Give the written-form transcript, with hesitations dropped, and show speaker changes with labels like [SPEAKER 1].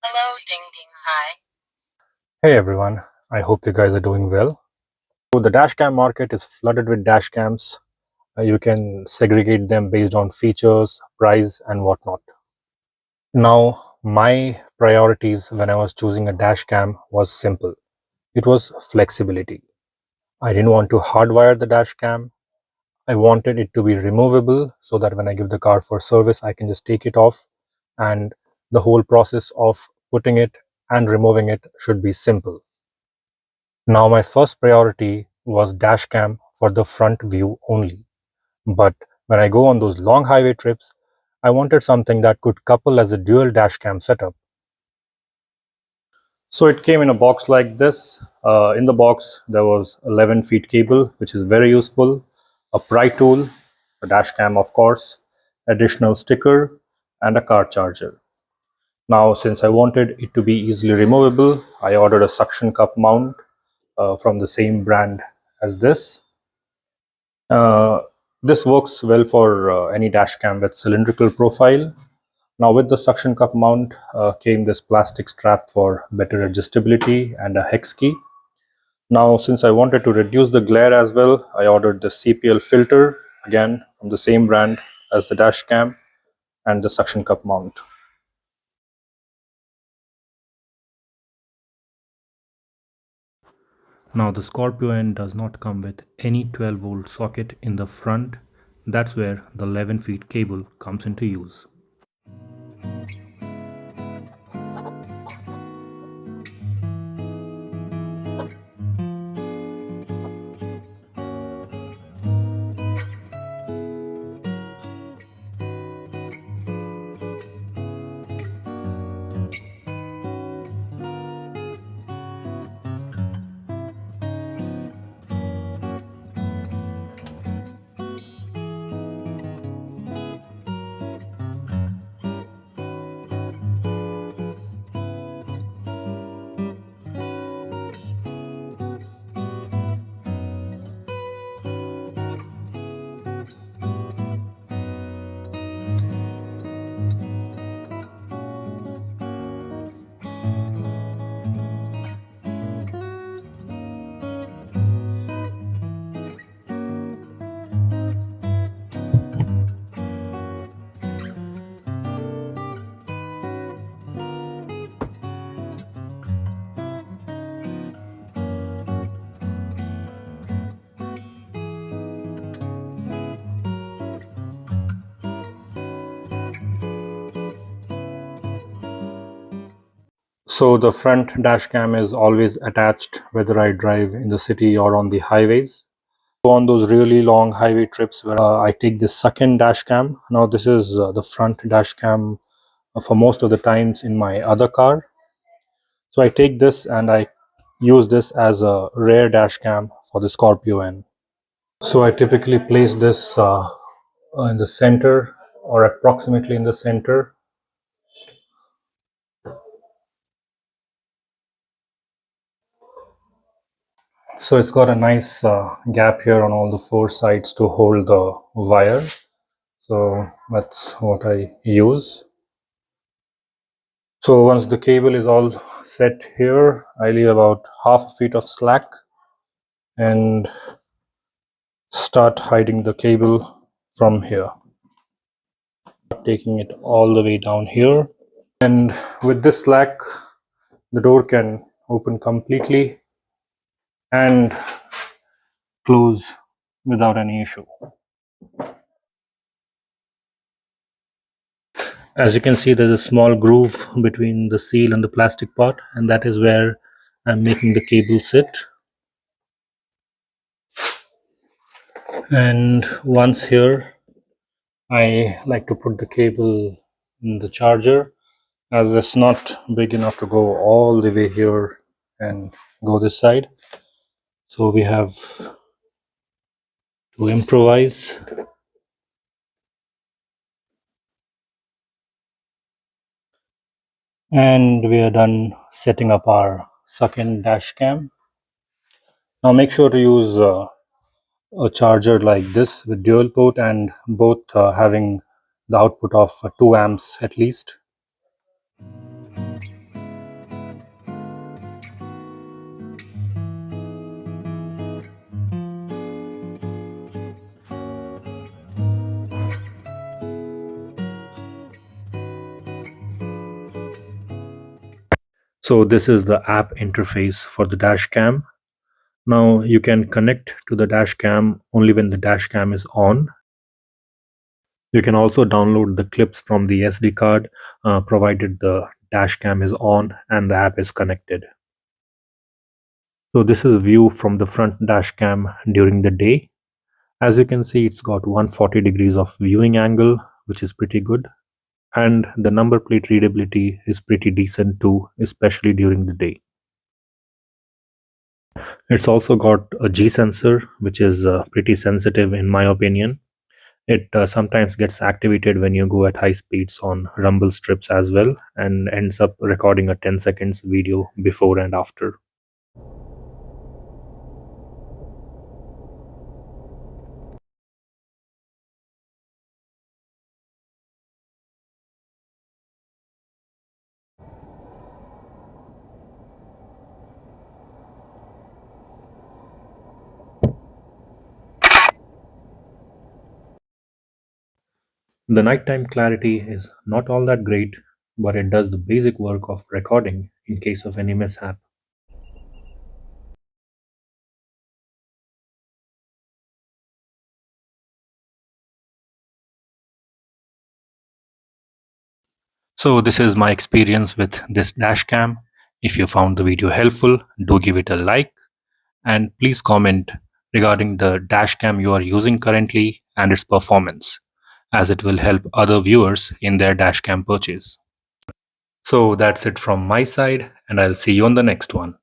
[SPEAKER 1] Hello, Ding Ding Hi.
[SPEAKER 2] Hey everyone, I hope you guys are doing well. So the dashcam market is flooded with dashcams. You can segregate them based on features, price, and whatnot. Now, my priorities when I was choosing a dashcam was simple. It was flexibility. I didn't want to hardwire the dashcam. I wanted it to be removable so that when I give the car for service, I can just take it off, and the whole process of putting it and removing it should be simple. Now my first priority was dashcam for the front view only. But when I go on those long highway trips, I wanted something that could couple as a dual dashcam setup. So it came in a box like this. In the box, there was 11 feet cable, which is very useful, a pry tool, a dashcam, of course, additional sticker, and a car charger. Now, since I wanted it to be easily removable, I ordered a suction cup mount from the same brand as this. Uh, this works well for any dash cam with cylindrical profile. Now with the suction cup mount came this plastic strap for better adjustability and a hex key. Now since I wanted to reduce the glare as well, I ordered the CPL filter, again from the same brand as the dash cam, and the suction cup mount. Now the Scorpio-N does not come with any 12-volt socket in the front. That's where the 11 feet cable comes into use. So the front dash cam is always attached whether I drive in the city or on the highways. Go on those really long highway trips where I take this second dash cam. Now this is the front dash cam for most of the times in my other car. So I take this and I use this as a rear dash cam for the Scorpio-N. So I typically place this in the center or approximately in the center. So it's got a nice gap here on all the four sides to hold the wire. So that's what I use. So once the cable is all set here, I leave about half a feet of slack and start hiding the cable from here. Taking it all the way down here. And with this slack, the door can open completely and close without any issue. As you can see, there's a small groove between the seal and the plastic part, and that is where I'm making the cable sit. And once here, I like to put the cable in the charger, as it's not big enough to go all the way here and go this side. So we have to improvise. And we are done setting up our second dash cam. Now make sure to use a charger like this with dual port and both having the output of 2 amps at least. So this is the app interface for the Dashcam. Now you can connect to the Dashcam only when the Dashcam is on. You can also download the clips from the SD card provided the Dashcam is on and the app is connected. So this is view from the front Dashcam during the day. As you can see, it's got 140 degrees of viewing angle, which is pretty good. And the number plate readability is pretty decent too, especially during the day. It's also got a G sensor, which is pretty sensitive in my opinion. It sometimes gets activated when you go at high speeds on rumble strips as well, and ends up recording a 10 seconds video before and after. The nighttime clarity is not all that great, but it does the basic work of recording in case of any mishap. So this is my experience with this dashcam. If you found the video helpful, do give it a like and please comment regarding the dashcam you are using currently and its performance, as it will help other viewers in their dashcam purchase. So that's it from my side, and I'll see you on the next one.